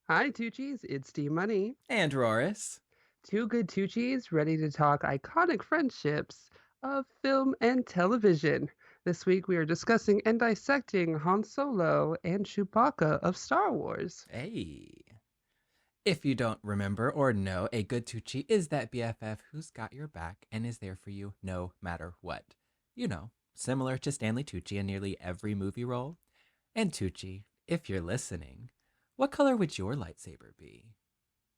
Hi, Tuccis. It's D Money. And Roris. Two good Tuccis ready to talk iconic friendships of film and television. This week we are discussing and dissecting Han Solo and Chewbacca of Star Wars. Hey. If you don't remember or know, a good Tucci is that BFF who's got your back and is there for you no matter what. You know, similar to Stanley Tucci in nearly every movie role. And Tucci, if you're listening, what color would your lightsaber be?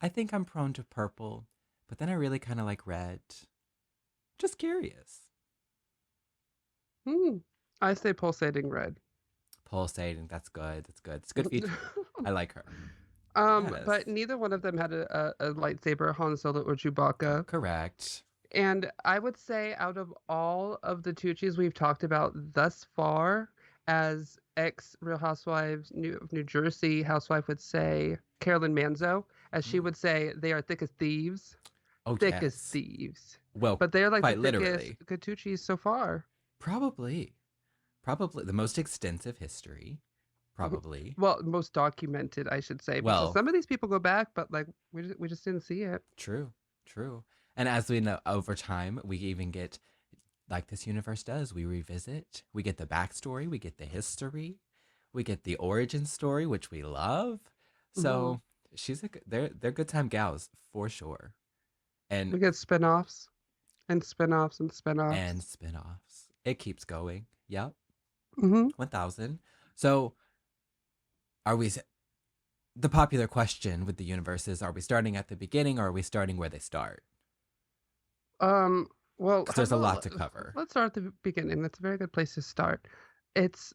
I think I'm prone to purple, but then I really kind of like red. Just curious. Hmm. I say pulsating red. Pulsating, that's good. That's good. It's good featuring. I like her. But Yes. neither one of them had a lightsaber, Han Solo or Chewbacca. Correct. And I would say out of all of the Tucci's we've talked about thus far, as ex Real Housewives New Jersey housewife would say, Carolyn Manzo, as she Mm. would say, they are thick as thieves. Oh, Thick as yes. thieves. Well, But they're like the quite thickest literally. Tucci's so far. Probably. Probably the most extensive history. Probably. Well, most documented, I should say, because Well, some of these people go back, but like we just didn't see it. true. True. And as we know, over time, we even get, like this universe does, we revisit, we get the backstory, we get the history, we get the origin story, which we love. Hmm. So they're good time gals for sure. And We get spin-offs and spin-offs and and spin-offs. spin-offs. It keeps going. Yep. Hmm. 1000. So are we the popular question with the universe is, are we starting at the beginning or are we starting where they start? Um, well, Because how there's a lot about to cover. let's start at the beginning. That's a very good place to start. It's,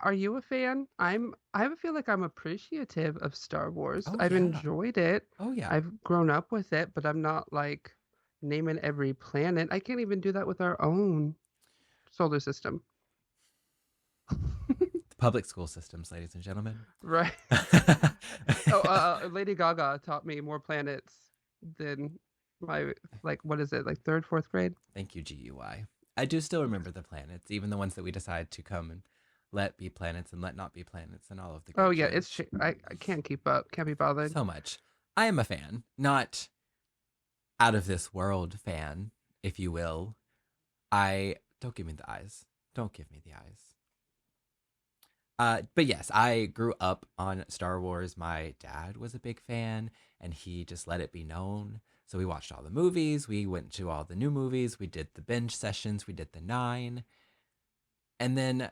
are you a fan? I feel like I'm appreciative of Star Wars. Oh I've yeah. enjoyed it. Oh yeah. I've grown up with it, but I'm not like naming every planet. I can't even do that with our own solar system. The public school systems, ladies and gentlemen. Right. Oh, Lady Gaga taught me more planets than my, like, what is it, like third, fourth grade? Thank you, GUI. I do still remember the planets, even the ones that we decide to come and let be planets and let not be planets and all of the Oh good yeah, jazz. I can't keep up. Can't be bothered. So much. I am a fan, not out of this world fan, if you will. I don't give me the eyes. Don't give me the eyes. But yes, I grew up on Star Wars. My dad was a big fan, and he just let it be known. So we watched all the movies. We went to all the new movies. We did the binge sessions. We did the nine. And then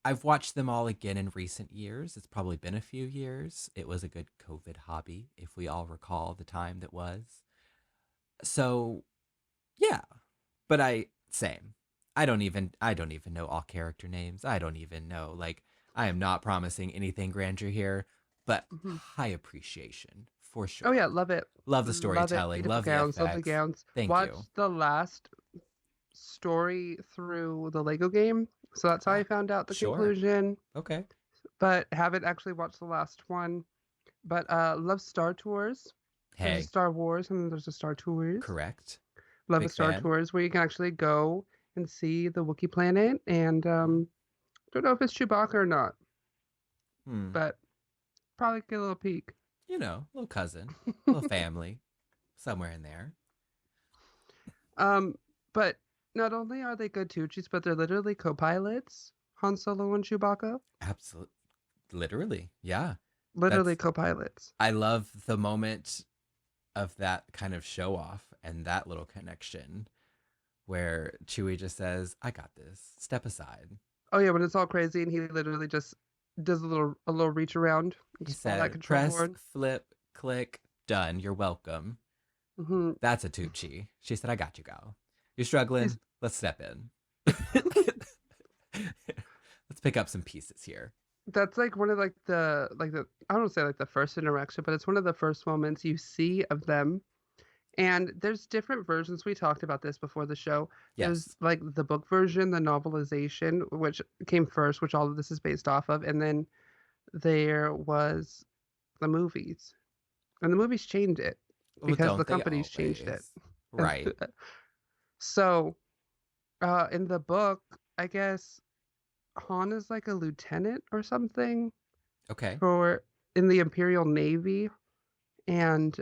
I've watched them all again in recent years. It's probably been a few years. It was a good COVID hobby, if we all recall the time that was. So yeah, but same. I don't even know all character names. I don't even know, like, I am not promising anything grandeur here, but Mhm. high appreciation for Oh yeah, sure. love it. Love the Love it. storytelling, Beautiful love the gowns, lovely FX. gowns. Thank you. Watched the last story through the Lego game. So that's how I found out the Sure. conclusion, Okay. but haven't actually watched the last one. But love Star Tours. There's a Hey, Star Wars and then there's a Star Tours. correct. Love a Big Star fan. Tours where you can actually go and see the Wookiee planet. And don't know if it's Chewbacca or not, Hmm. but probably get a little peek. Little cousin, little family, somewhere in there. Um, but not only are they good Tucci's, but they're literally co-pilots, Han Solo and Chewbacca. Absolutely. Literally. Yeah. Literally That's, co-pilots. I love the moment of that kind of show off and that little connection where Chewie just says, "I got this. Step aside." Oh yeah, when it's all crazy and he literally just does a little reach around and He just follow that said, control "Press, board. flip, click, done. You're welcome." Hmm. That's a Tucci. She said, "I got you, gal. You're He's struggling. Let's step in. Let's pick up some pieces here." That's like one of like the I don't say like the first interaction, but it's one of the first moments you see of them. And there's different versions. We talked about this before the show. There's Yes. like the book version, the novelization, which came first, which all of this is based off of, and then there was the movies. And the movies changed it Well, because the don't they companies changed it. always? Right. So, in the book, I guess Han is like a lieutenant or something Okay. for in the Imperial Navy, and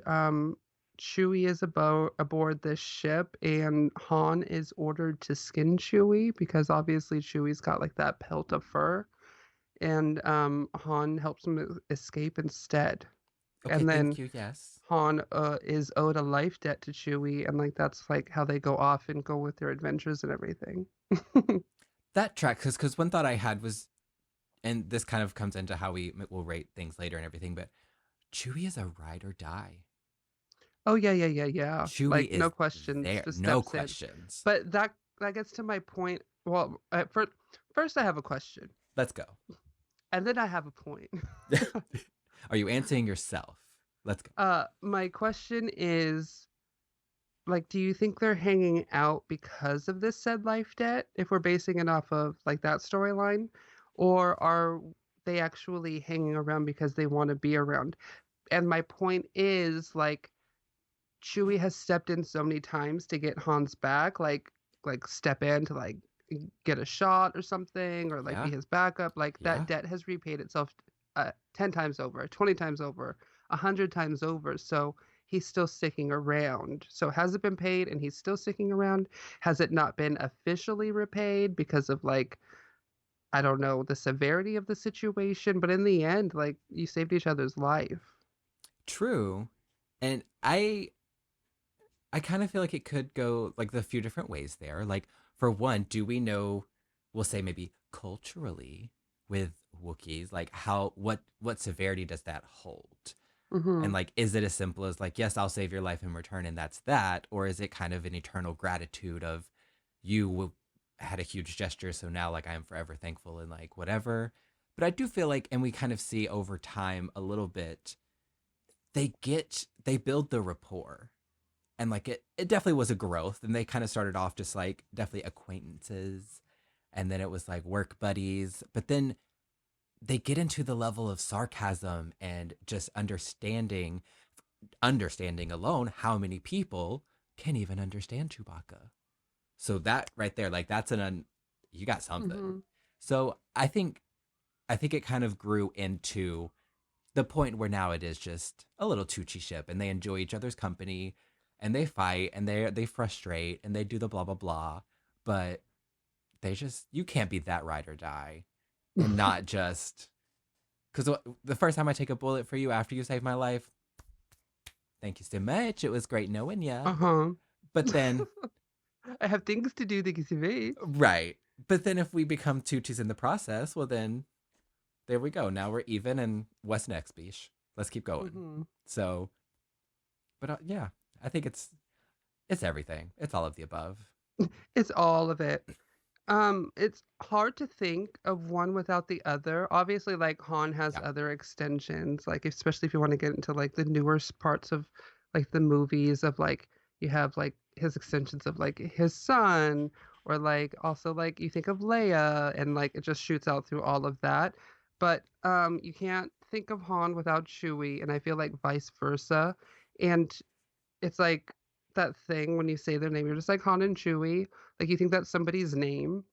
Chewie is aboard this ship, and Han is ordered to skin Chewie because obviously Chewie's got like that pelt of fur, and Han helps him escape instead. Okay, And thank then you. Yes. Han is owed a life debt to Chewie, and like that's like how they go off and go with their adventures and everything. That track, because one thought I had was, and this kind of comes into how we will rate things later and everything, but Chewie is a ride or die. Oh yeah, yeah, yeah, yeah. Chewie Like no is questions, there, just no steps in. questions. But that gets to my point. Well, first I have a question, Let's go. and then I have a point. Are you answering yourself? Let's go. My question is, like, do you think they're hanging out because of this said life debt, if we're basing it off of like that storyline, or are they actually hanging around because they want to be around? And my point is, like, Chewie has stepped in so many times to get Han's back, like step in to like get a shot or something, or like be Yeah, his backup. Like that yeah. debt has repaid itself 10 times over, 20 times over, 100 times over. So he's still sticking around. So has it been paid and he's still sticking around? Has it not been officially repaid because of like, I don't know, the severity of the situation? But in the end, like, you saved each other's life. True. And I kind of feel like it could go like the few different ways there. Like, for one, do we know, we'll say maybe culturally with Wookiees, like what severity does that hold? Mm-hmm. And like, is it as simple as like, yes, I'll save your life in return and that's that? Or is it kind of an eternal gratitude of had a huge gesture, so now like I am forever thankful and like whatever. But I do feel like, and we kind of see over time a little bit, they build the rapport, and like it definitely was a growth, and they kind of started off just like definitely acquaintances, and then it was like work buddies, but then they get into the level of sarcasm and just understanding alone how many people can even understand Chewbacca. So that right there, like that's you got something. Mm-hmm. So I think it kind of grew into the point where now it is just a little Tucciship, and they enjoy each other's company, and they fight, and they frustrate, and they do the blah blah blah. But you can't be that ride or die, and not just because the first time I take a bullet for you after you save my life, thank you so much. It was great knowing ya. Uh-huh. But then, I have things to do, thank you so much. right. But then if we become tutus in the process, well then there we go. Now we're even, and what's next, Beesh? Let's keep going. Mm-hmm. So, but yeah, I think it's everything. It's all of the above. It's all of it. It's hard to think of one without the other. Obviously, like Han has Yeah. other extensions, like especially if you want to get into like the newer parts of like the movies of like you have like his extensions of like his son, or like also like you think of Leia, and like it just shoots out through all of that. But you can't think of Han without Chewie, and I feel like vice versa. And it's like that thing when you say their name, you're just like Han and Chewie. Like you think that's somebody's name.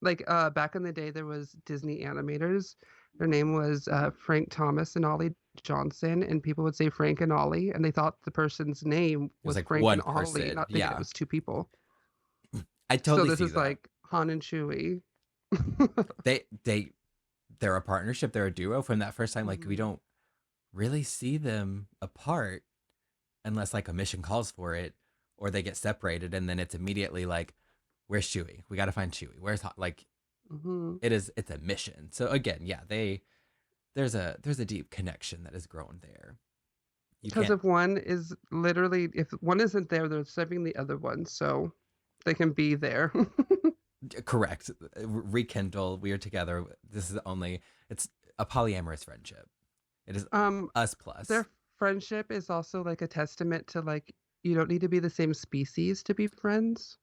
Like back in the day, there was Disney animators. Their name was Frank Thomas and Ollie Johnson, and people would say Frank and Ollie, and they thought the person's name It was was like Frank and one Ollie, person. not thinking it Yeah. was two people. I So totally this see is that. like Han and Chewie. They're a partnership, they're a duo from that first time. Like, we Mhm. don't really see them apart unless like a mission calls for it, or they get separated, and then it's immediately like, where's Chewie? We got to find Chewie. Like, Mhm. it's a mission. So again, yeah, there's a deep connection that is grown there. You Because can't if one is literally, if one isn't there, they're serving the other one, so they can be there. correct, rekindle, we are together. This is only, it's a polyamorous friendship. It is um, us plus. their friendship is also like a testament to like you don't need to be the same species to be friends.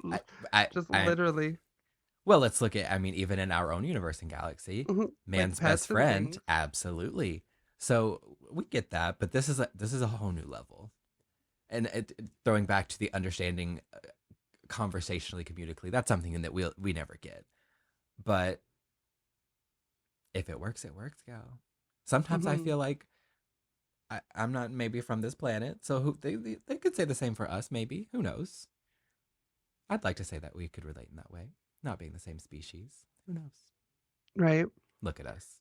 I, L- Just I literally. Well, let's look at, I mean, even in our own universe and galaxy, Mhm. Like man's best pets and friend, things. absolutely. So we get that, but this is a whole new level. And throwing back to the understanding, conversationally, communically, that's something that we never get. But If it works, it works, gal. Sometimes I Hmm. feel like I'm not maybe from this planet, so they could say the same for us. Maybe, who knows? I'd like to say that we could relate in that way, not being the same species. Who knows? Right. Look at us.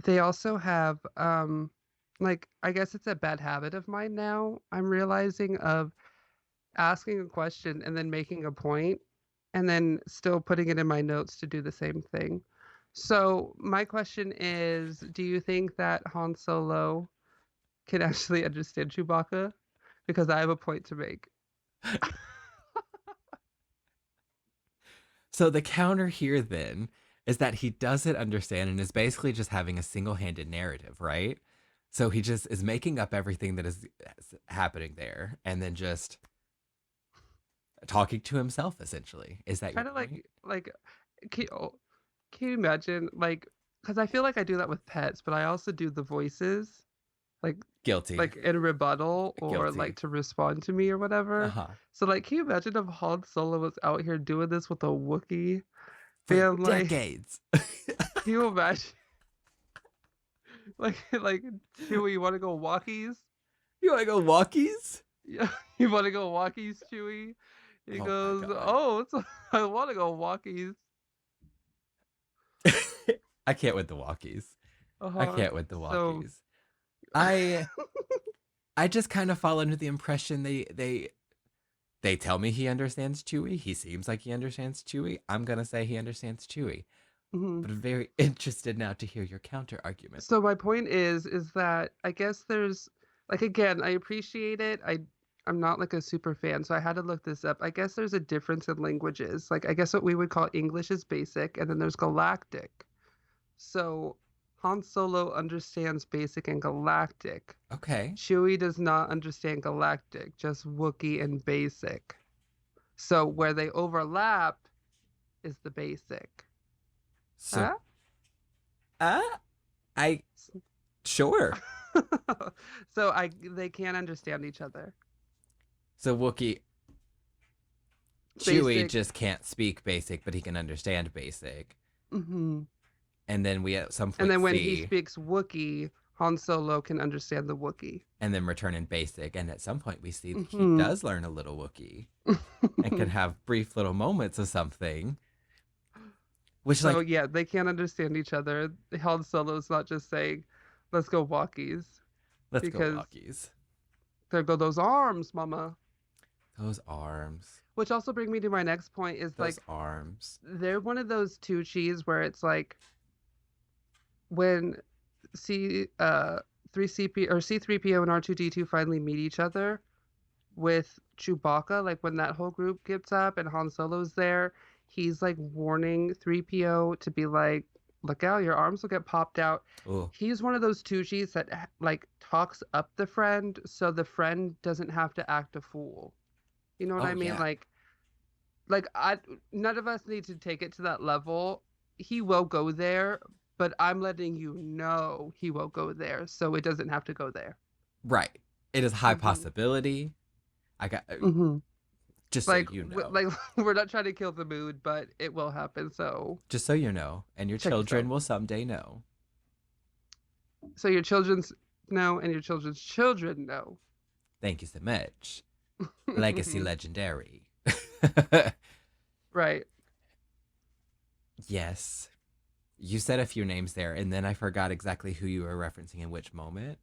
They also have like I guess it's a bad habit of mine now. I'm realizing of asking a question and then making a point and then still putting it in my notes to do the same thing. So my question is, do you think that Han Solo can actually understand Chewbacca? Because I have a point to make. So the counter here then is that he doesn't understand and is basically just having a single-handed narrative, right? So he just is making up everything that is happening there and then just talking to himself essentially. Is that your Kind of point? like can you imagine because I feel like I do that with pets, but I also do the voices like Guilty. in rebuttal or like Guilty. to respond to me or whatever. Uh-huh. So like can you imagine if Han Solo was out here doing this with a Wookiee? For Being like, decades. can you imagine like Chewie, you wanna go walkies? You want to go walkies? Yeah, you wanna go walkies, Chewie? He Oh my goes, god. oh, I wanna go walkies. I can't with the walkies. I Uh-huh. can't with the So walkies. I I just kind of fall under the impression they tell me he understands Chewie. He seems like he understands Chewie. I'm gonna say he understands Chewie. mhm. But I'm very interested now to hear your counter argument. So my point is that I guess there's like again, I appreciate it. I'm not like a super fan, so I had to look this up. I guess there's a difference in languages. Like I guess what we would call English is basic, and then there's galactic. So Han Solo understands basic and galactic. Okay. Chewie does not understand galactic, just Wookiee and basic. So where they overlap is the basic. So Huh? uh I sure. So I they can't understand each other. So Wookie Chewie Basic. just can't speak basic, but he can understand basic. Hmm. And then we at some And point then when he see speaks Wookiee, Han Solo can understand the Wookiee. and then return in basic. And at some point we see that he Hmm. does learn a little Wookie and can have brief little moments of something. Which So like, yeah, they can't understand each other. Han Solo's not just saying, "Let's go walkies," let's go because walkies. there go those arms, mama. Those arms. Which also bring me to my next point is Those like arms. they're one of those two cheese where it's like when C 3CP or C3PO and R2D2 finally meet each other with Chewbacca, like when that whole group gets up and Han Solo's there, he's like warning 3PO to be like, look out, your arms will get popped out. Oh, He's one of those Tuccis that like talks up the friend so the friend doesn't have to act a fool. You know what oh I mean? yeah. Like I none of us need to take it to that level. He will go there, but I'm letting you know he will go there, so it doesn't have to go there. Right. It is high Mhm. possibility. I got Mhm. just so Like you know. like we're not trying to kill the mood, but it will happen. So Just so you know, and your check yourself. children will someday know. So your children's know and your children's children know. Thank you so much. Legacy legendary. Right. Yes. You said a few names there, and then I forgot exactly who you were referencing in which moment.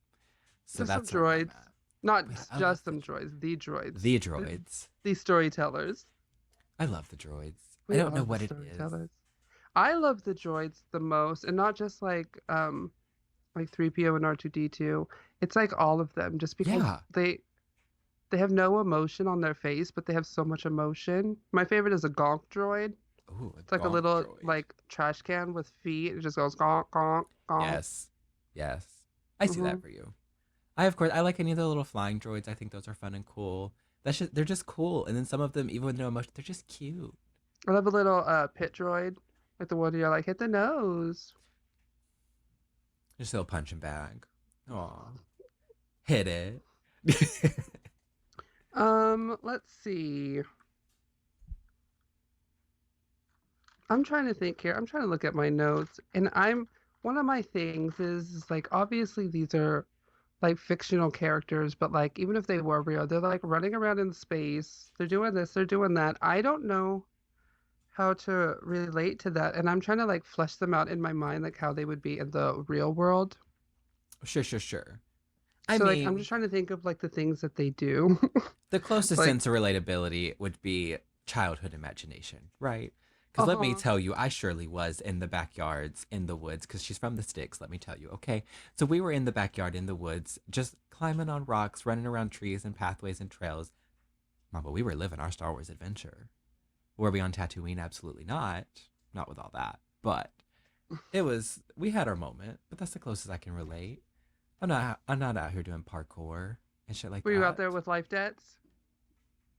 So Just some that's where I'm droids. at. Not Yeah, I love just some droids, the droids. the droids. These storytellers. I love the droids. I We don't know love the what it is. storytellers. I love the droids the most, and not just like 3PO and R2D2. It's like all of them just because Yeah. they have no emotion on their face, but they have so much emotion. My favorite is a gonk droid. Ooh, a It's like a gonk little droid. like trash can with feet. It just goes gonk gonk gonk. Yes. Yes. I see Hmm. that for you. I of course I like any of the little flying droids. I think those are fun and cool. They're just cool. And then some of them, even with no emotion, they're just cute. I love a little pit droid, like the one you're like hit the nose. Just a little punching bag. Aw. Hit it. Let's see. I'm trying to think here. I'm trying to look at my notes, and I'm one of my things is like obviously these are like fictional characters, but like even if they were real, they're like running around in space. They're doing this, they're doing that. I don't know how to relate to that, and I'm trying to like flesh them out in my mind, like how they would be in the real world. Sure, sure, sure. I So like I'm mean, just trying to think of like the things that they do. the closest Like, sense of relatability would be childhood imagination, right? Because let me uh-huh. tell you, I surely was in the backyards, in the woods, because she's from the sticks, let me tell you, okay? So we were in the backyard, in the woods, just climbing on rocks, running around trees and pathways and trails. Mom, but we were living our Star Wars adventure. Were we on Tatooine? Absolutely not. Not with all that. But we had our moment, but that's the closest I can relate. I'm not out here doing parkour and shit like Were you out that. there with life debts?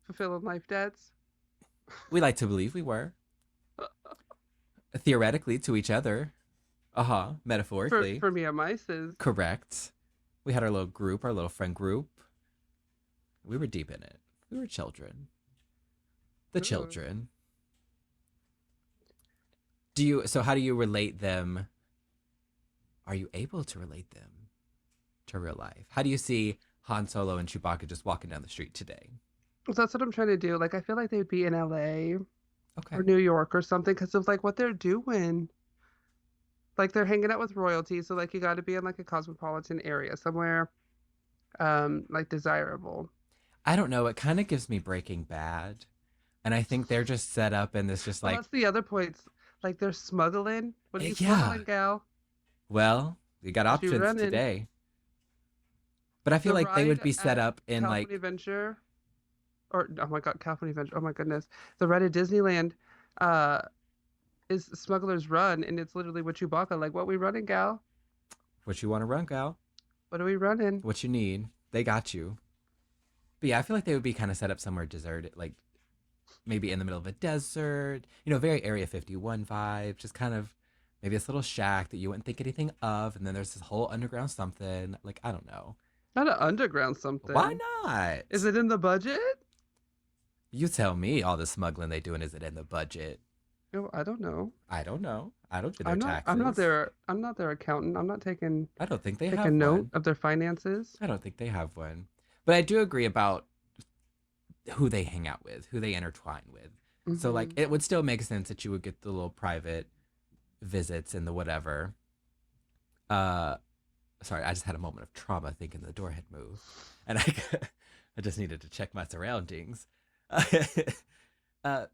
Fulfilling life debts? We like to believe we were. Theoretically to each other. Uh-huh. For Metaphorically. for me and my sis. Correct. We had our little group, our little friend group. We were deep in it. We were children. The Ooh. children. So how do you relate them? Are you able to relate them to real life? How do you see Han Solo and Chewbacca just walking down the street today? So that's what I'm trying to do. Like I feel like they'd be in LA or Okay. New York or something because of like what they're doing. Like they're hanging out with royalty, so like you got to be in like a cosmopolitan area somewhere like desirable. I don't know. It kind of gives me Breaking Bad. And I think they're just set up in this just Well, like, that's the other points. Like they're smuggling. What are you yeah, smuggling, gal? well, we got What you options running? today. But I feel The like they would ride be set at up in California like, Adventure, or oh my God, California Adventure. Oh my goodness, the ride at Disneyland, uh, is Smuggler's Run, and it's literally what Chewbacca. Like, what we running, gal? what you want to run, gal? What are we running? What you need? They got you. But yeah, I feel like they would be kind of set up somewhere deserted, like maybe in the middle of a desert, very Area 51 vibe, just kind of maybe this little shack that you wouldn't think anything of. And then there's this whole underground something. Like, I don't know. Not an underground Why something. Is not? it in the budget? You tell me all the smuggling they doing, is it in the budget? Oh, I don't know. I don't know. I don't do their I'm not taxes. their accountant. I'm not taking I don't think they have taking note one. of their finances. I don't think they have one. But I do agree about who they hang out with, who they intertwine with. So like Hmm. it would still make sense that you would get the little private visits and the whatever. Uh Sorry, I just had a moment of trauma thinking the door had moved. And I just needed to check my surroundings. uh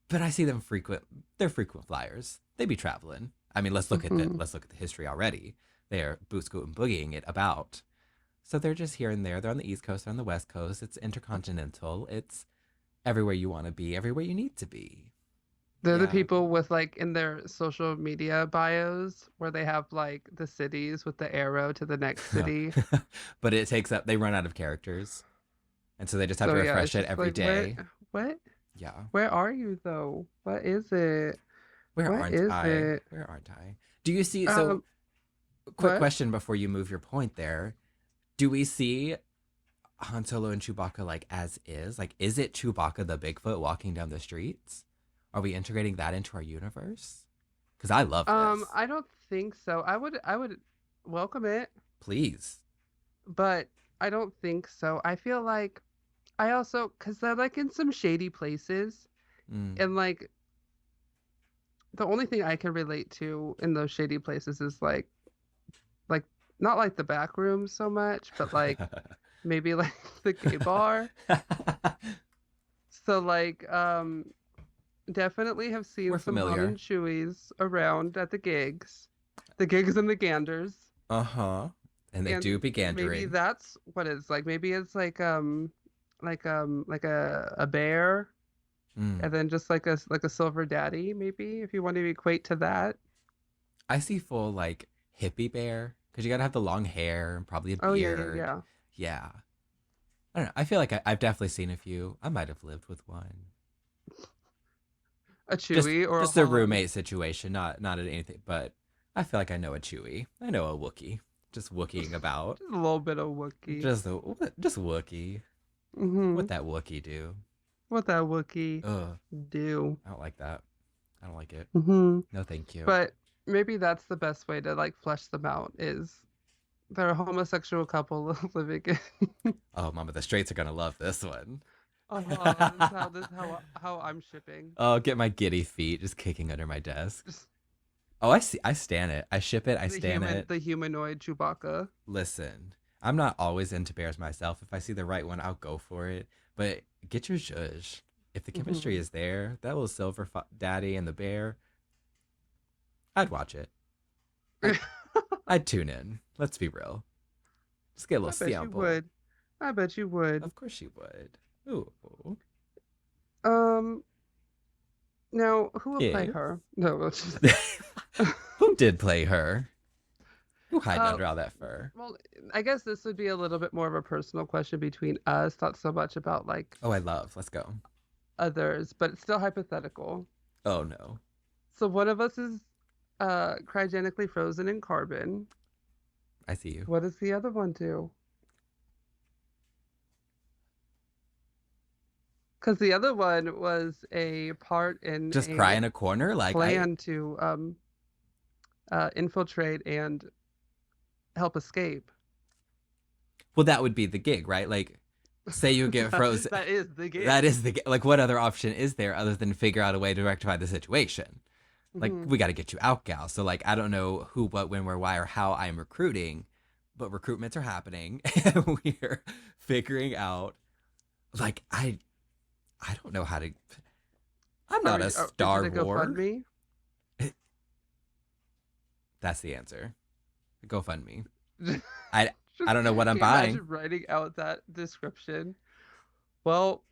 but I see them frequent. They're frequent flyers. They be traveling. I mean, Hmm. let's look at the history already. They are boot scooting boogieing it about. So they're just here and there. They're on the East Coast, they're on the West Coast. It's intercontinental. It's everywhere you want to be, everywhere you need to be. They're the Yeah. people with like in their social media bios where they have like the cities with the arrow to the next city. But it takes up, they run out of characters. And so they just have So to yeah, it's refresh it just every like where day. what Yeah. where are you though? What is it? Where What aren't is I? it? Where aren't I? Do you see? So, Um, quick what? question before you move your point there. Do we see Han Solo and Chewbacca like as is? Like, is it Chewbacca the Bigfoot walking down the streets? Are we integrating that into our universe? Because I love this. I don't think so. I would welcome it, Please. but I don't think so. I feel like I also because they're like in some shady places, Mm. and like the only thing I can relate to in those shady places is like not like the back rooms so much, but like maybe like the gay bar. So like definitely have seen We're some Han and familiar. Chewies around at the gigs and the ganders. Uh huh. And they do And be maybe gandering. that's what it's like. Maybe it's like a bear and Mm. then just like a silver daddy, maybe if you want to equate to that. I see full like hippie bear because you gotta have the long hair and probably a Oh yeah, yeah, beard. yeah. Yeah. I don't know. I feel like I've definitely seen a few. I might have lived with one. A Just Chewie or a just a Han. roommate situation, not at anything. But I feel like I know a Chewie. I know a Wookiee. Just Wookieing about. Just a little bit of Wookiee. Just Wookiee. Mm-hmm. What that Wookiee do? What that Wookiee Ugh. do. I don't like that. I don't like it. Mm-hmm. No, thank you. But maybe that's the best way to like flesh them out is they're a homosexual couple living in. Oh, mama, the straights are gonna love this one. How I'm shipping. Oh, get my giddy feet just kicking under my desk. Just Oh, I see. I stan it. I ship it. I stan it. the humanoid Chewbacca. Listen, I'm not always into bears myself. If I see the right one, I'll go for it. But get your zhuzh. If the chemistry Hmm. is there, that little daddy and the bear, I'd watch it. I'd, I'd tune in. Let's be real. Just get a little I bet you sample. would. I bet you would. Of course she would. Ooh. Um, now who will play Yes. her? No, we'll just. Who did play her? Who hiding Uh, under all that fur? well, I guess this would be a little bit more of a personal question between us, not so much about like Oh, I love. Let's go. others, but it's still hypothetical. Oh no. So one of us is cryogenically frozen in carbon. I see you. What does the other one do? Because the other one was a part in Just cry a in a corner? Like I plan to infiltrate and help escape. well, that would be the gig, right? Like say you get frozen. That is the That gig. is the like what other option is there other than figure out a way to rectify the situation? Like Hmm. we got to get you out, gal. So like I don't know who, what, when, where, why, or how I'm recruiting, but recruitments are happening, and we're figuring out. Like I don't know how to. I'm not a Is it Star a Wars. GoFundMe? That's the answer. GoFundMe. Just, I I don't know what can I'm you buying imagine writing out that description? Well,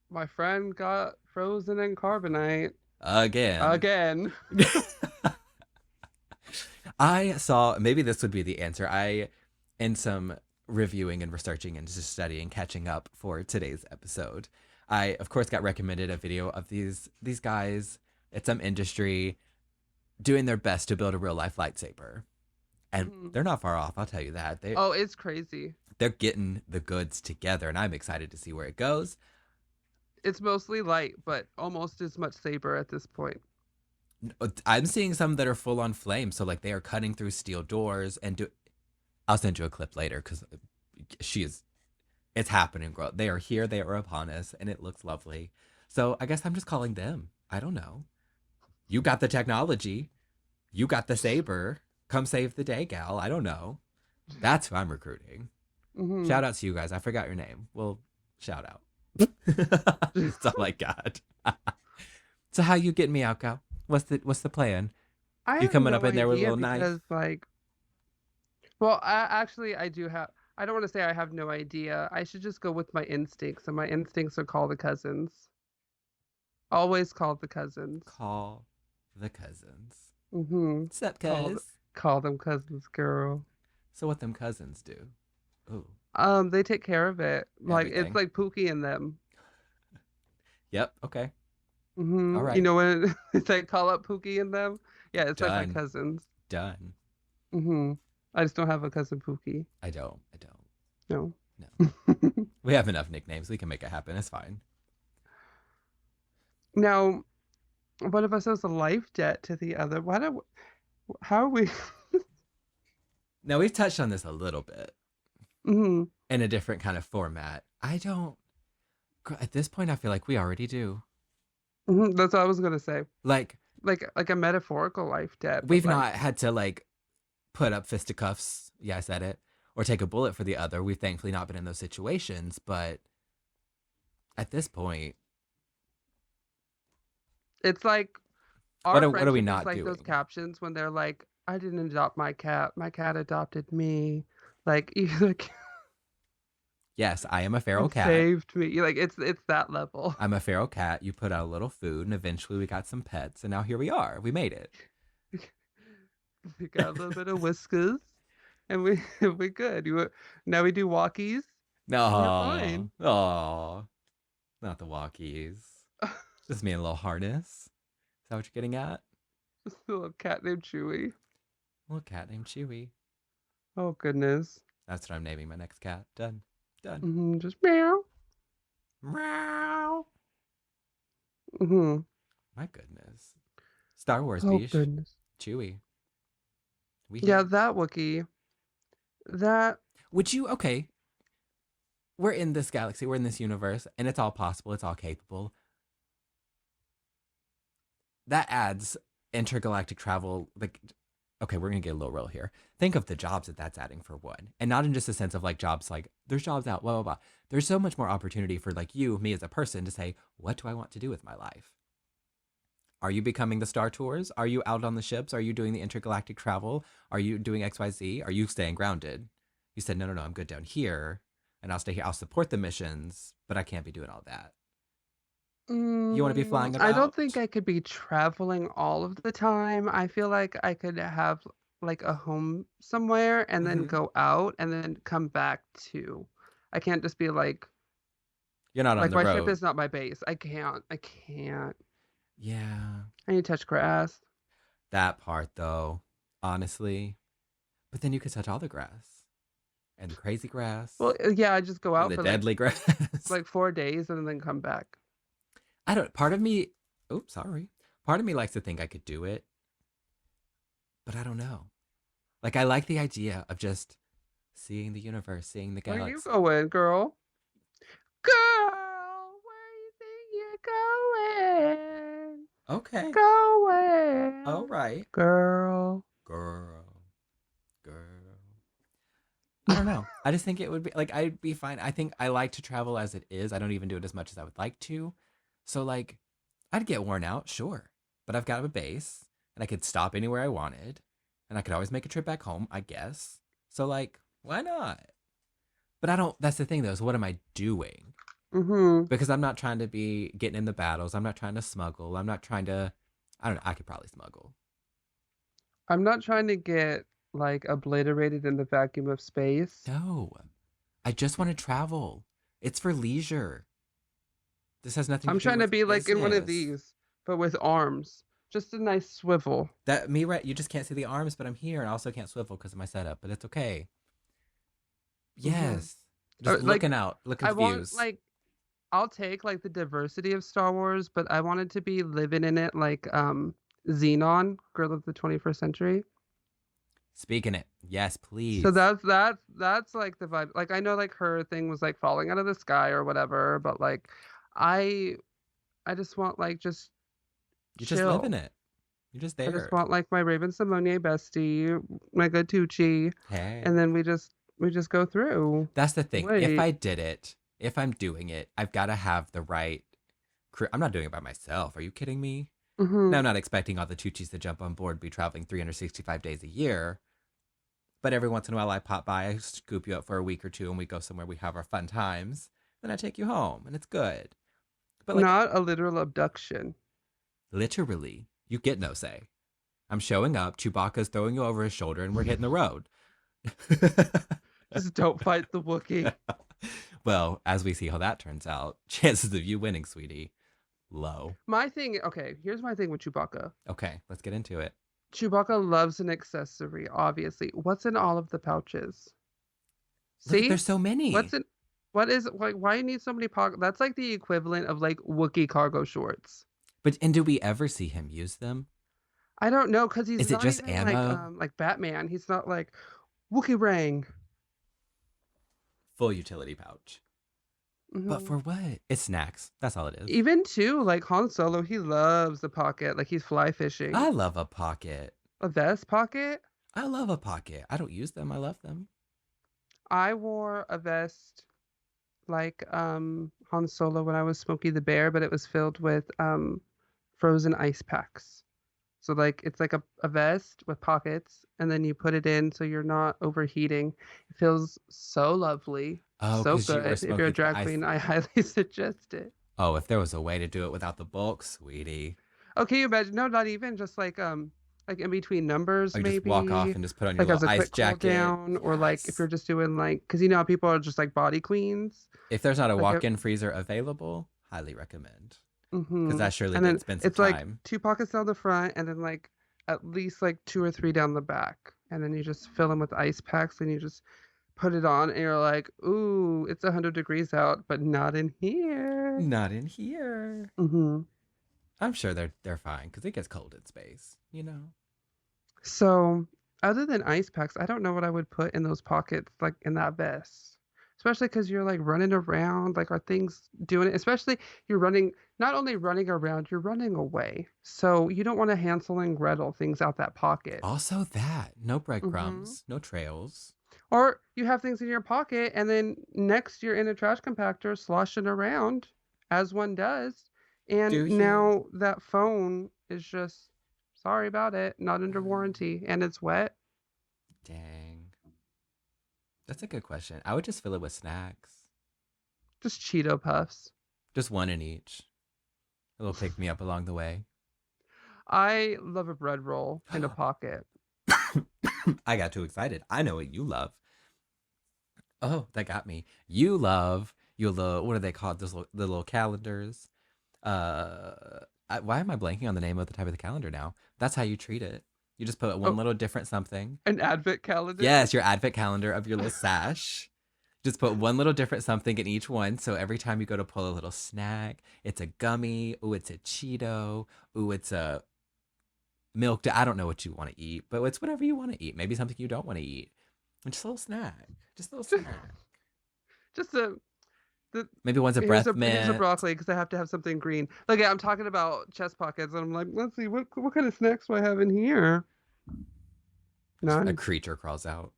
my friend got frozen in carbonite again. again. I saw maybe this would be the answer. In some reviewing and researching and just studying, catching up for today's episode, I of course got recommended a video of these guys at some industry doing their best to build a real life lightsaber, and Mhm. they're not far off. I'll tell you that Oh, it's crazy. they're getting the goods together, and I'm excited to see where it goes. It's mostly light, but almost as much saber at this point. I'm seeing some that are full on flame, so like they are cutting through steel doors and do. I'll send you a clip later because she is. It's happening, girl. They are here. They are upon us, and it looks lovely. So I guess I'm just calling them. I don't know. You got the technology. You got the saber. Come save the day, gal. I don't know. That's who I'm recruiting. Hmm. Shout out to you guys. I forgot your name. Well, shout out. That's all I got. So how you getting me out, gal? What's the plan? I You have coming up no in there with a idea little knife? because, like, well, I do have. I don't want to say I have no idea. I should just go with my instincts, and my instincts are call the cousins. Always call the cousins. Call the cousins. Mm-hmm. What's up, Call cuz? call them cousins, girl. So what them cousins do? Ooh, They take care of it. Like it's everything. like Pookie and them. Yep. Okay. All Mm-hmm. You right. know when it's like call up Pookie and them? Yeah, it's like my Done. cousins. Done. Mm-hmm. I just don't have a cousin Pookie. I don't. I don't. No. No. We have enough nicknames. We can make it happen. It's fine. Now, one of us owes a life debt to the other. How are we? Now we've touched on this a little bit Hmm. in a different kind of format. I don't. At this point, I feel like we already do. Hmm. That's what I was gonna say. Like Like a metaphorical life debt, but we've like not had to like put up fisticuffs. Yeah, I said it. Or take a bullet for the other. We've thankfully not been in those situations, but at this point, it's like what our are we friendship is not like those doing? captions when they're like, "I didn't adopt my cat adopted me." Like, you like Yes, I am a feral and cat. saved me. Like it's that level. I'm a feral cat. You put out a little food, and eventually we got some pets, and now here we are. We made it. We got a little bit of whiskers, and we we good. Now we do walkies. We're No, fine. oh, not the walkies. Just me in a little harness. Is that what you're getting at? Just a little cat named Chewy. A little cat named Chewy. Oh goodness. That's what I'm naming my next cat. Done. Done. Just meow. Meow. Hmm. My goodness. Star Wars Oh beesh. goodness. Chewy. We Yeah, here. that Wookiee. That Would you? Okay, we're in this galaxy, we're in this universe, and it's all possible, it's all capable. That adds intergalactic travel. Like, okay, we're gonna get a little real here. Think of the jobs that that's adding for one, and not in just a sense of like jobs like there's jobs out, blah blah blah. There's so much more opportunity for like you, me as a person, to say, what do I want to do with my life? Are you becoming the Star Tours? Are you out on the ships? Are you doing the intergalactic travel? Are you doing XYZ? Are you staying grounded? You said, no, no, no, I'm good down here and I'll stay here. I'll support the missions, but I can't be doing all that. You want to be flying I don't think about? I could be traveling all of the time. I feel like I could have like a home somewhere and then Mm-hmm. go out and then come back to. I can't just be You're not on like the my ship road. is not my base. I can't. I can't. Yeah, I need to touch grass. that part though, honestly. But then you could touch all the grass and the crazy grass Well, yeah, I just go and out the for deadly grass. like 4 days and then come back. I don't, part of me, oops, sorry. Part of me likes to think I could do it, but I don't know. Like, I like the idea of just seeing the universe, seeing the Where you galaxy. going, girl? Girl, where you think you're going? Okay. All Going, right. girl. Girl. Girl. I don't know. I just think it would be like I'd be fine. I think I like to travel as it is. I don't even do it as much as I would like to. So like I'd get worn out, sure. But I've got a base and I could stop anywhere I wanted. And I could always make a trip back home, I guess. So like, why not? But I don't that's the thing though, is what am I doing? Mm-hmm. Because I'm not trying to be getting in the battles. I'm not trying to smuggle. I'm not trying to I don't know, I could probably smuggle. I'm not trying to get like obliterated in the vacuum of space. No. I just want to travel. It's for leisure. This has nothing to I'm do trying to with be like in one of business. these, but with arms. Just a nice swivel. That me right, you just can't see the arms, but I'm here and I also can't swivel because of my setup, but it's okay. Mm-hmm. Yes. Just Like looking out, looking I at the want views. like I'll take like the diversity of Star Wars, but I wanted to be living in it like Xenon, Girl of the 21st Century. Speaking it. Yes, So please. that's like the vibe. Like I know like her thing was like falling out of the sky or whatever, but like I I just want like just You just live chill. in it. You're just I just there. want like my Raven Simone bestie, my good Tucci, and Hey. then we just go through. That's the thing. If Wait. I did it, if I'm doing it, I've got to have the right crew. I'm not doing it by myself. Are you kidding me? Now, Mm-hmm. I'm not expecting all the Tucci's to jump on board, be traveling 365 days a year. But every once in a while, I pop by, I scoop you up for a week or two, and we go somewhere. We have our fun times. Then I take you home, and it's good. But like Not a literal abduction. literally, you get no say. I'm showing up. Chewbacca's throwing you over his shoulder, and we're hitting the road. Just don't fight the Wookiee. Well, as we see how that turns out, chances of you winning, sweetie, low. My thing, okay, here's my thing with Chewbacca. Okay, let's get into it. Chewbacca loves an accessory, obviously. What's in all of the pouches? Look, See? there's so What's many. in what is like why you need so many pockets? That's like the equivalent of like Wookiee cargo shorts. And do we ever see him use them? I don't know, because he's Is it not just even ammo? like Batman. He's not like Wookiee Rang. Full utility pouch. But Hmm. for what? It's snacks. That's all it is. Even too, like Han Solo, he loves the pocket, like he's fly fishing. I love a pocket. A vest pocket? I love a pocket. I don't use them. I love them. I wore a vest like Han Solo when I was Smokey the Bear, but it was filled with frozen ice packs. So like it's like a vest with pockets and then you put it in so you're not overheating. It feels so lovely, Oh, so because you were good. If you're a smoking the drag ice. queen, I highly suggest it. Oh, if there was a way to do it without the bulk, sweetie. Oh, can you imagine? No, not even just like in between numbers Or you just walk off maybe, and just put on your like little as a ice quick cool jacket. down, or like if Yes. you're just doing like because you know how people are just like body queens. If there's not a Like walk-in freezer available, highly recommend. Because mm-hmm. that surely And did then spend some it's like time. two pockets down the front and then like at least like two or three down the back. And then you just fill them with ice packs and you just put it on and you're like, ooh, it's 100 degrees out, but not in here. Not in here. Hmm. I'm sure they're fine because it gets cold in space. You know. So other than ice packs, I don't know what I would put in those pockets, like in that vest. Especially because you're like running around, like are things doing it? Especially you're running, not only running around, you're running away. So you don't want to Hansel and Gretel things out that pocket. Also, that no Hmm. breadcrumbs, no trails. Or you have things in your pocket and then next you're in a trash compactor sloshing around as one does. And Do you? now that phone is just, sorry about it, not under warranty and it's wet. Dang. That's a good question. I would just fill it with snacks. Just Cheeto Puffs. Just one in each. It'll pick me up along the way. I love a bread roll in a pocket. I got too excited. I know what you love. Oh, that got me. You love your little, what are they called? The little calendars. Why am I blanking on the name of the type of the calendar now? That's how you treat it. You just put one Oh, little different something. an advent calendar. Yes, your advent calendar of your little sash. Just put one little different something in each one. So every time you go to pull a little snack, it's a gummy. Ooh, it's a Cheeto. Ooh, it's a milk. I don't know what you want to eat, but it's whatever you want to eat. Maybe something you don't want to eat. Just a little snack. Just a little snack. Just a the Maybe one's a here's breath a mint, broccoli because I have to have something green. Like yeah, I'm talking about chest pockets, and I'm like, let's see what kind of snacks do I have in here? a None. creature crawls out.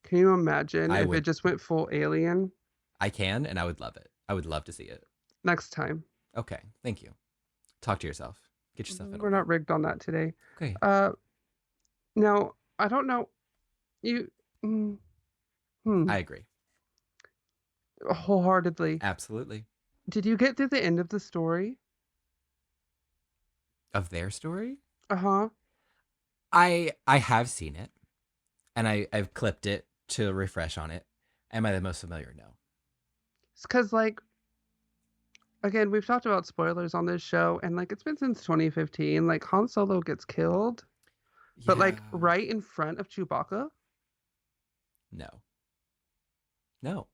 Can you imagine I if it would, just went full alien I can, and I would love it. I would love to see it. next time? Okay, thank you. Talk to yourself. Get yourself in We're order. not rigged on that today. Okay, Uh, now I don't know you. Mm, hmm, I agree. wholeheartedly. Absolutely. Did you get to the end of the story? Of their story, Uh huh. I have seen it, and I've clipped it to refresh on it. Am I the most familiar? No. It's because like again, we've talked about spoilers on this show, and like it's been since 2015. Like Han Solo gets killed, but Yeah. like right in front of Chewbacca. No. No.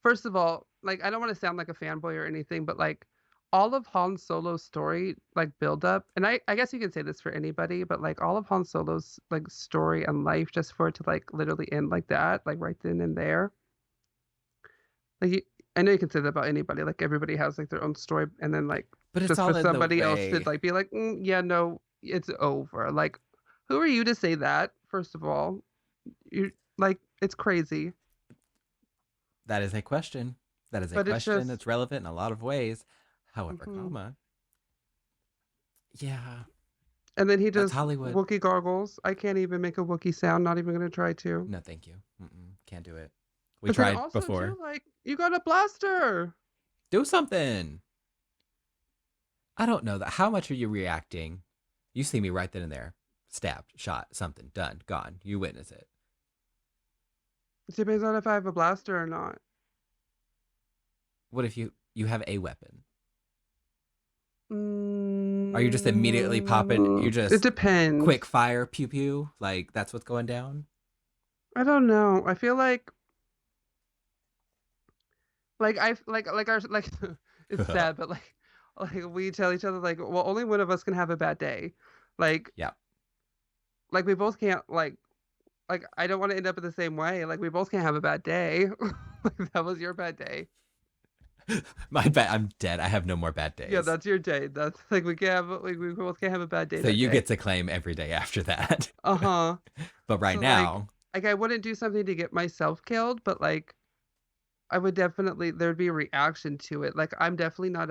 First of all, like I don't want to sound like a fanboy or anything, but like all of Han Solo's story, like build up, and I guess you can say this for anybody, but like all of Han Solo's like story and life, just for it to like literally end like that, like right then and there. Like I know you can say that about anybody. Like everybody has like their own story, and then like But it's just for all in the somebody else to way. like be like, yeah, no, it's over. Like, who are you to say that? First of all, you like it's crazy, That is a question. That is a but it's question. just. It's relevant in a lot of ways. However, Mhm. comma. Yeah, And then he that's does Hollywood. Wookiee gargles. I can't even make a Wookiee sound. Not even gonna try to. No, thank you. Can't do it. We But then tried also too, before. like you got a blaster. Do something. I don't know that. How much are you reacting? You see me right then and there. Stabbed, shot, something, done, gone. You witness it. It depends on if I have a blaster or not. What if you have a weapon? Are you just immediately popping? You It just quick depends. fire, pew pew. Like that's what's going down. I don't know. I feel like I like our like it's sad, but like we tell each other like, well, only one of us can have a bad day. Like Yeah, like we both can't like I don't want to end up in the same way. Like we both can't have a bad day. Like that was your bad day. my bad. I'm dead. I have no more bad Yeah, days. that's your day. That's like we can't have like we both can't have a bad day So that you day. get to claim every day after that. Uh-huh. But right So now, like I wouldn't do something to get myself killed, but like I would definitely there'd be a reaction to it. Like I'm definitely not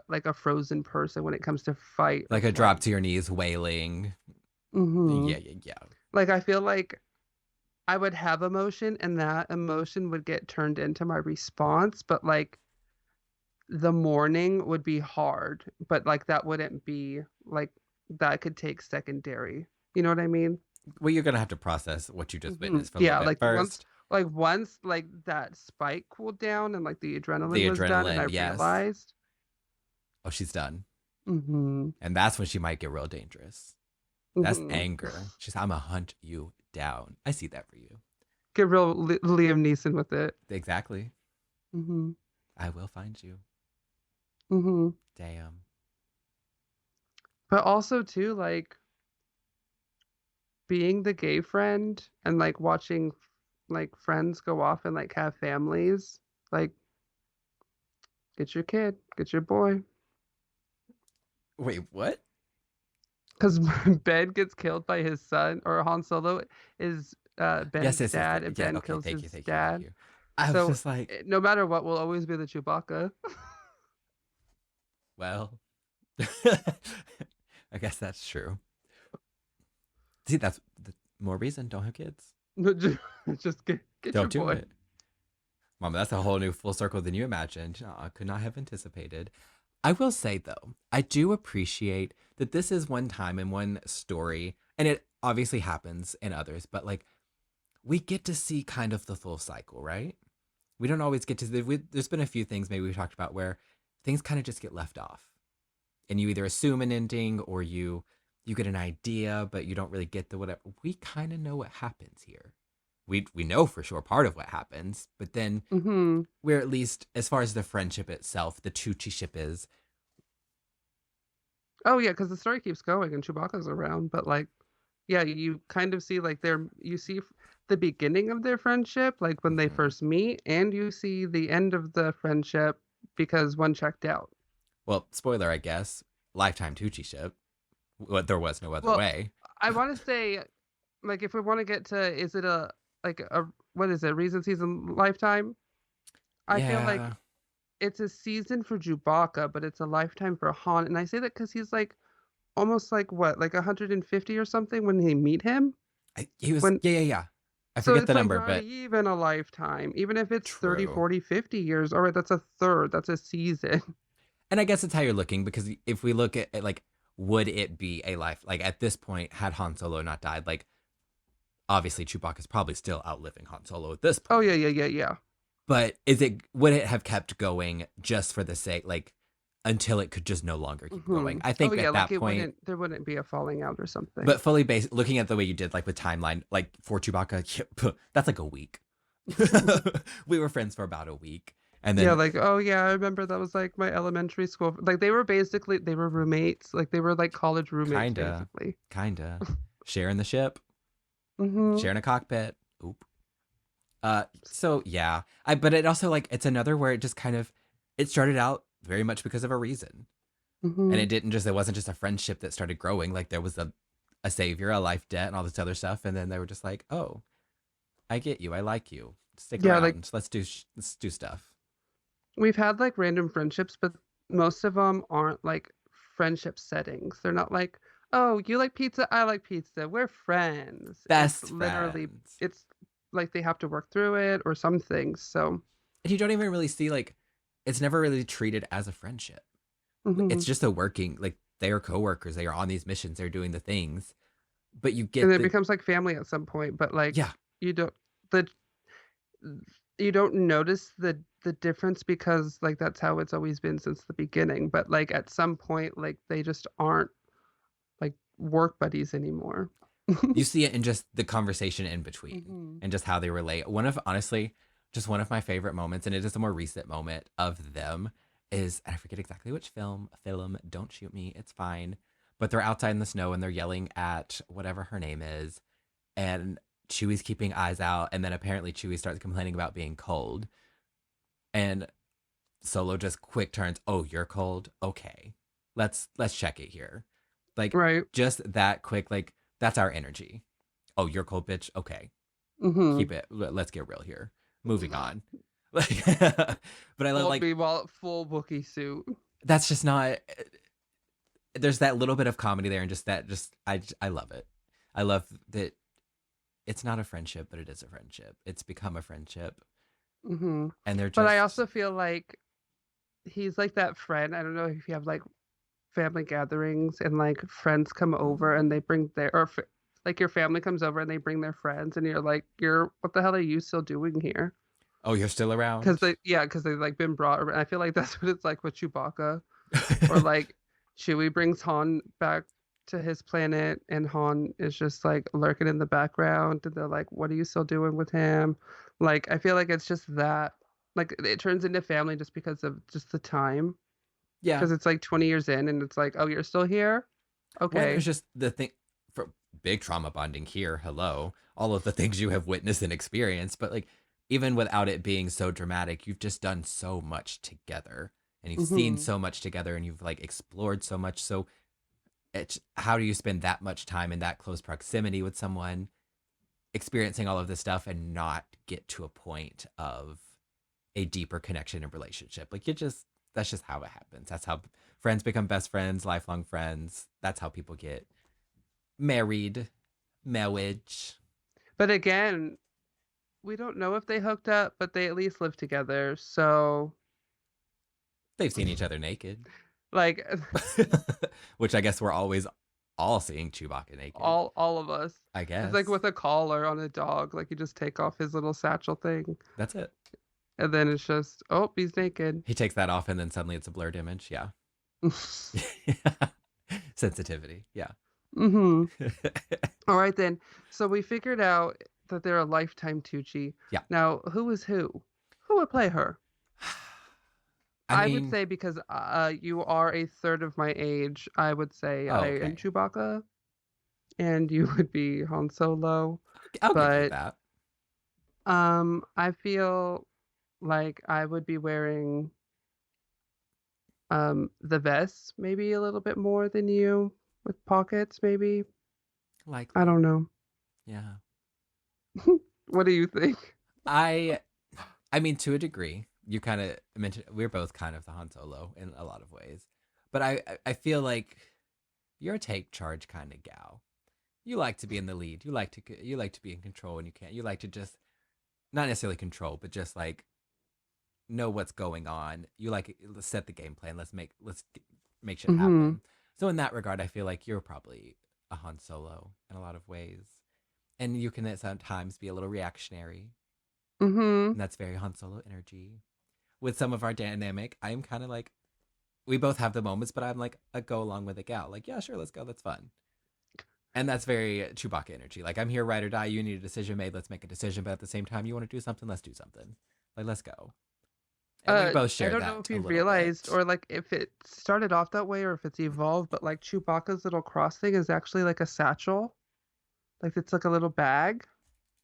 like a frozen person when it comes to fight or like a drop flight. to your knees wailing. Mm-hmm. Yeah, yeah, yeah. Like I feel like I would have emotion and that emotion would get turned into my response, but like the mourning would be hard, but like that wouldn't be like that could take secondary. You know what I mean? Well, you're gonna have to process what you just Hmm. witnessed for a little Yeah, bit first. like once like that spike cooled down and like the adrenaline The was done and I adrenaline, yes. realized, Oh, she's done. mm-hmm, And that's when she might get real dangerous. That's mm-hmm. anger. She's, I'm gonna hunt you down. I see that for you. Get real Liam Neeson with it. Exactly. Mm-hmm, I will find you. mm-hmm. Damn. But also too, like being the gay friend and like watching like friends go off and like have families, like get your kid, get your boy. Wait, what? Because Ben gets killed by his son, or Han Solo is Yes, Ben's yes, yes. dad, and Yeah, Ben okay, kills thank you, his thank you, thank dad. you. I was So just like, no matter what, we'll always be the Chewbacca. well, I guess that's true. See, that's more reason. Don't have kids. Just get your Don't do boy. it. Mama, that's a whole new full circle than you imagined. I could not have anticipated. I will say, though, I do appreciate that this is one time in one story, and it obviously happens in others, but like we get to see kind of the full cycle, right? We don't always get to, there's been a few things maybe we talked about where things kind of just get left off. And you either assume an ending or you get an idea, but you don't really get the whatever. We kind of know what happens here. We know for sure part of what happens, but then Hmm. we're at least as far as the friendship itself, the Tucciship is. Oh yeah, because the story keeps going and Chewbacca's around, but like, yeah, you kind of see like you see the beginning of their friendship, like when they Mhm. first meet, and you see the end of the friendship because one checked out. Well, spoiler, I guess. Lifetime Tucciship. What there was no other Well, way. I want to say, like, if we want to get to, is it a like a what is it, reason season lifetime? I feel like Yeah, it's a season for Chewbacca, but it's a lifetime for Han, and I say that because he's like almost like what, like 150 or something when they meet him. he was. When Yeah, yeah, yeah. I So forget it's the like number, not but even a lifetime. Even if it's 30, true. 40, 50 years, all right, that's a third. That's a season. And I guess it's how you're looking because if we look at like, would it be a life like at this point had Han Solo not died? Like, obviously Chewbacca's probably still outliving Han Solo at this Oh point. yeah, yeah, yeah, yeah. But is it would it have kept going just for the sake like until it could just no longer keep going? I Oh think yeah, at like that it point, wouldn't there wouldn't be a falling out or something. but fully based looking at the way you did like with timeline, like for Chewbacca, that's like a week. We were friends for about a week. And Yeah, then like oh yeah, I remember that was like my elementary school. Like they were roommates. Like they were like college roommates kinda, basically. kinda sharing the ship, Hmm. sharing a cockpit. Oop. So yeah, but it also like it's another where it just kind of it started out very much because of a reason, and Hmm. it wasn't just a friendship that started growing. Like there was a savior, a life debt, and all this other stuff, and then they were just like, oh, I get you, I like you, stick Yeah, like around, let's do stuff. we've had like random friendships, but most of them aren't like friendship settings. They're not like, oh, you like pizza, I like pizza, we're friends. It's Best literally, friends, it's like they have to work through it or some things. So, and you don't even really see like it's never really treated as a friendship. hmm. It's just a working like they are coworkers, they are on these missions, they're doing the things, but you And get it the becomes like family at some point. But like, yeah. you don't the you don't notice the difference because like that's how it's always been since the beginning. But like at some point, like they just aren't like work buddies anymore. You see it in just the conversation in between Hmm. and just how they relate. One of honestly, just one of my favorite moments, and it is a more recent moment of them, is and I forget exactly which film, don't shoot me, it's fine. But they're outside in the snow and they're yelling at whatever her name is, and Chewie's keeping eyes out, and then apparently Chewie starts complaining about being cold. And Solo just quick turns, oh, you're cold? Okay. Let's check it here. Like Right. just that quick, like that's our energy. Oh, you're cold, bitch. Okay, Hmm. keep it. Let's get real here. Moving on. Like, but I love Well, like meanwhile, full Wookiee suit. that's just not. There's that little bit of comedy there, and just I love it. I love that it's not a friendship, but it is a friendship. It's become a friendship, Hmm. and they're But I just also feel like he's like that friend. I don't know if you have like family gatherings and like friends come over and they bring their like your family comes over and they bring their friends and you're like, you're what the hell are you still doing here? oh, you're still Because around. because they've like been brought around. I feel like that's what it's like with Chewbacca or like Chewie brings Han back to his planet and Han is just like lurking in the background and they're like, what are you still doing with him? Like I feel like it's just that like it turns into family just because of just the time Yeah. because it's like 20 years in and it's like, oh, you're still here? Well, and it Okay. was just the thing for big trauma bonding here. Hello. All of the things you have witnessed and experienced. But like, even without it being so dramatic, you've just done so much together and you've seen Mm-hmm. so much together and you've like explored so much. So, how do you spend that much time in that close proximity with someone experiencing all of this stuff and not get to a point of a deeper connection and relationship? Like, that's just how it happens. That's how friends become best friends, lifelong friends. That's how people get married, marriage. But again, we don't know if they hooked up, but they at least lived together. So, They've seen each other naked. like, Which I guess we're always all seeing Chewbacca naked. all of us. I It's like guess. with a collar on a dog. Like you just take off his little satchel thing, That's it. and then it's just, oh, he's naked. He takes that off and then suddenly it's a blurred image. Yeah. Sensitivity. Yeah. Mm-hmm. All right then. So we figured out that they're a lifetime Tucci. Yeah. Now, who is who? Who would play her? I I would mean, say because you are a third of my age, I would say oh, I am okay. Chewbacca, and you would be Han Solo. I'll give you But that. I feel like I would be wearing the vest maybe a little bit more than you with pockets maybe. I Likely. don't know. Yeah. What do you think? I I mean, to a degree, you kind of mentioned we're both kind of the Han Solo in a lot of ways, but I feel like you're a take charge kind of gal. You like to be in the lead. You like to be in control when you can. You like to just not necessarily control, but just like know what's going on. You like let's set the game plan. Let's make shit Mm-hmm. happen. So in that regard, I feel like you're probably a Han Solo in a lot of ways, and you can at sometimes be a little reactionary, Mm-hmm. and that's very Han Solo energy. With some of our dynamic, I'm kind of like we both have the moments, but I'm like a go along with a gal. Like, yeah, sure, let's go, that's fun. And that's very Chewbacca energy. Like, I'm here, ride or die. You need a decision made. Let's make a decision. But at the same time, you want to do something. Let's do something. Like, let's go. And we both I share don't know if that a you little realized bit. or like if it started off that way or if it's evolved, but like Chewbacca's little cross thing is actually like a satchel. Like it's like a little bag.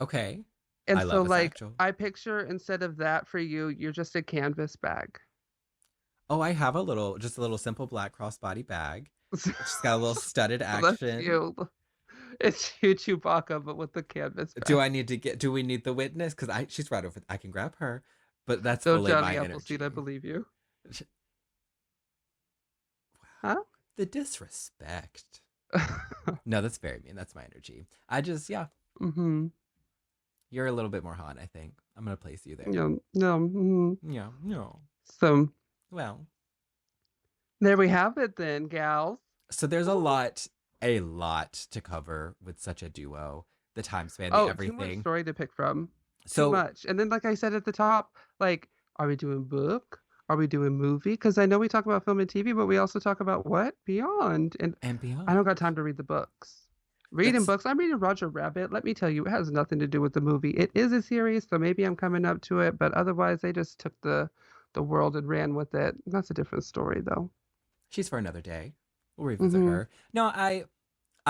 Okay. And I so love a like satchel. I picture instead of that for you, you're just a canvas bag. Oh, I have just a little simple black crossbody bag. It's just got a little studded So that's action. you. It's you, Chewbacca, but with the canvas bag. Do we need the witness? Because she's right over, I can grab her. But that's No, fully Johnny my Appleseed, I energy. believe you. Wow. Huh? The disrespect. No, that's very mean. That's my energy. Yeah, Mm-hmm. you're a little bit more Han, I think. I'm going to place you there. Yeah, no. Mm-hmm. Yeah, no. So Well, there we have it then, gals. so there's Woo. a lot to cover with such a duo. The time span, the Oh, too much everything. story to pick from. Too So, much. And then, like I said at the top, like, are we doing book? Are we doing movie? Because I know we talk about film and TV, but we also talk about what? Beyond. And and I beyond. don't got time to read the books. Reading That's books, I'm reading Roger Rabbit. Let me tell you, it has nothing to do with the movie. It is a series, so maybe I'm coming up to it, but otherwise they just took the world and ran with it. That's a different story though. she's for another day. We'll revisit Mm-hmm. her. No, I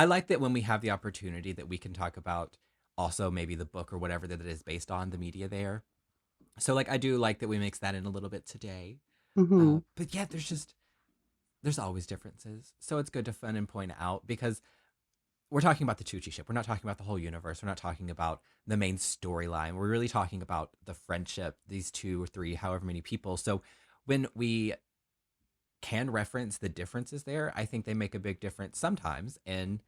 like that when we have the opportunity that we can talk about also maybe the book or whatever that it is based on, the media there. So like I do like that we mix that in a little bit today. Mm-hmm. But yeah, there's always differences. So it's good to fun and point out because we're talking about the Tucciship. We're not talking about the whole universe. We're not talking about the main storyline. We're really talking about the friendship, these two or three, however many people. So when we can reference the differences there, I think they make a big difference sometimes in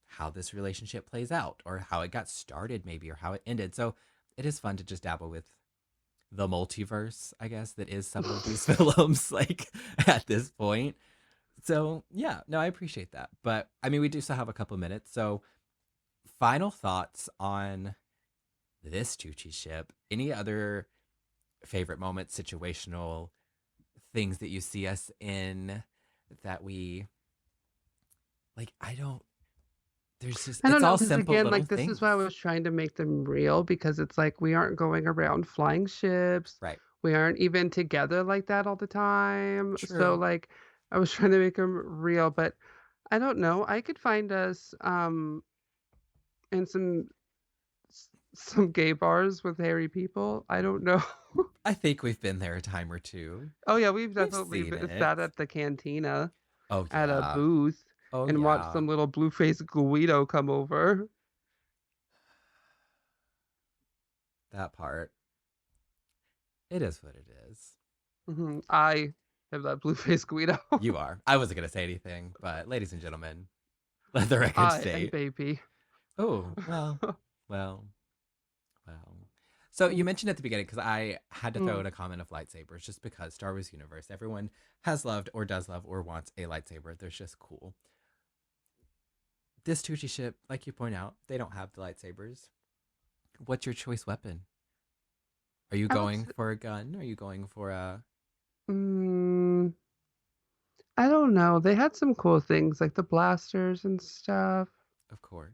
how this relationship plays out or how it got started, maybe, or how it ended. So it is fun to just dabble with the multiverse, I guess, that is some of these films, like at this point. So yeah, no, I appreciate that. But I mean, we do still have a couple minutes. So final thoughts on this Tucci ship. Any other favorite moments, situational things that you see us in that we like? I don't. There's just I don't it's know, all because simple again, little like this is why I things, was trying to make them real because it's like we aren't going around flying ships. right? We aren't even together like that all the time. So True. like I was trying to make them real, but I don't know. I could find us and some gay bars with hairy people. I don't know. I think we've been there a time or two. Oh yeah, we've We've definitely seen it. sat at the cantina Oh at a yeah. booth Oh and watched yeah. some little blue-faced Guido come over. That part. It is what it is. I am that blue-faced Guido. You are. I wasn't gonna say anything, but ladies and gentlemen, let the record I am state. baby. Oh, well. So you mentioned at the beginning, because I had to throw in a comment of lightsabers, just because Star Wars universe, everyone has loved or does love or wants a lightsaber. They're just cool. This Tucciship, like you point out, they don't have the lightsabers. What's your choice weapon? Are you going for a gun? Are you going for a... I don't know. They had some cool things like the blasters and stuff. Of course.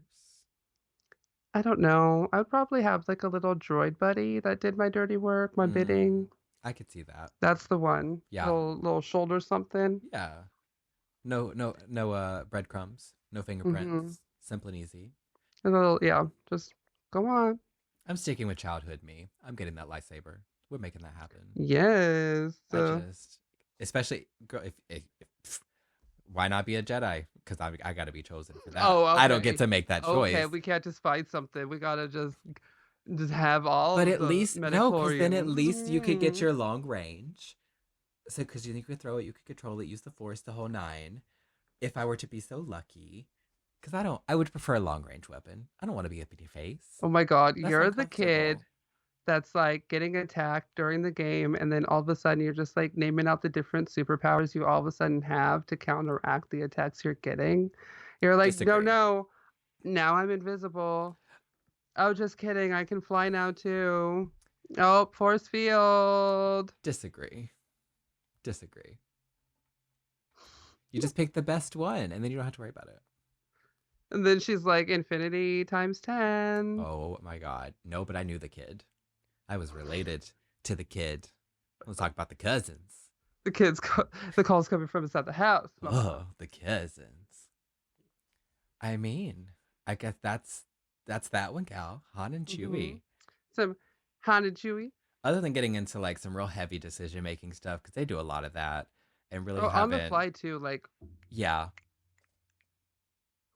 I don't know. I would probably have like a little droid buddy that did my dirty work, my bidding. I could see that. That's the one. Yeah. Little shoulder something. Yeah. No breadcrumbs. No fingerprints. Simple and easy. A little, yeah. Just go on. I'm sticking with childhood me. I'm getting that lightsaber. We're making that happen. Yes. Especially, why not be a Jedi? Because I got to be chosen for that. Oh, okay. I don't get to make that choice. Okay, we can't just find something. We gotta just have all. But of at the least no, because then at midichlorians. least you could get your long range. So because you could throw it, you could control it, use the Force, the whole nine. If I were to be so lucky, because I would prefer a long range weapon. I don't want to be a bitty face. Oh my God, That's you're the kid that's like getting attacked during the game, and then all of a sudden you're just like naming out the different superpowers you all of a sudden have to counteract the attacks you're getting. You're like, Disagree. no, now I'm invisible. Oh, just kidding. I can fly now too. Oh, force field. Disagree. You just pick the best one, and then you don't have to worry about it. And then she's like, infinity times 10. Oh my God. No, but I knew the kid. I was related to the kid. Let's talk about the cousins. The call's coming from inside the house. Oh, the cousins. I mean, I guess that's that one, gal. Han and Chewie. Some Han and Chewie. Other than getting into like some real heavy decision making stuff, because they do a lot of that, and really on the fly too, like. Yeah.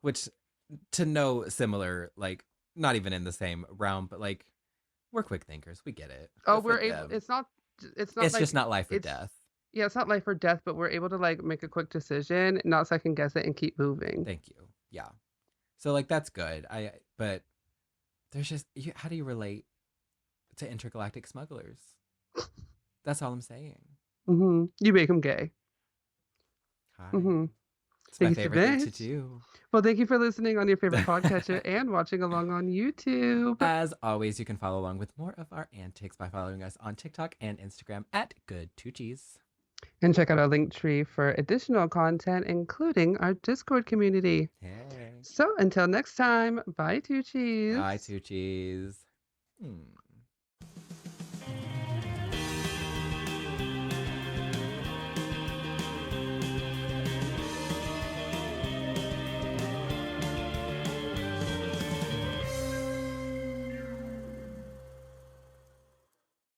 Which, to no similar, like, not even in the same realm, but like, we're quick thinkers. We get it. Oh, we're able. It's not. It's like, just not life or death. Yeah, it's not life or death, but we're able to like make a quick decision, not second guess it, and keep moving. Thank you. Yeah. So like that's good. But there's just how do you relate to intergalactic smugglers? That's all I'm saying. You make them gay. Hi. It's my favorite thing to do. Well, thank you for listening on your favorite podcatcher and watching along on YouTube. As always, you can follow along with more of our antics by following us on TikTok and Instagram at Good Tuccis. And check out our Linktree for additional content, including our Discord community. Hey. So until next time, bye Tuccis. Bye Tuccis.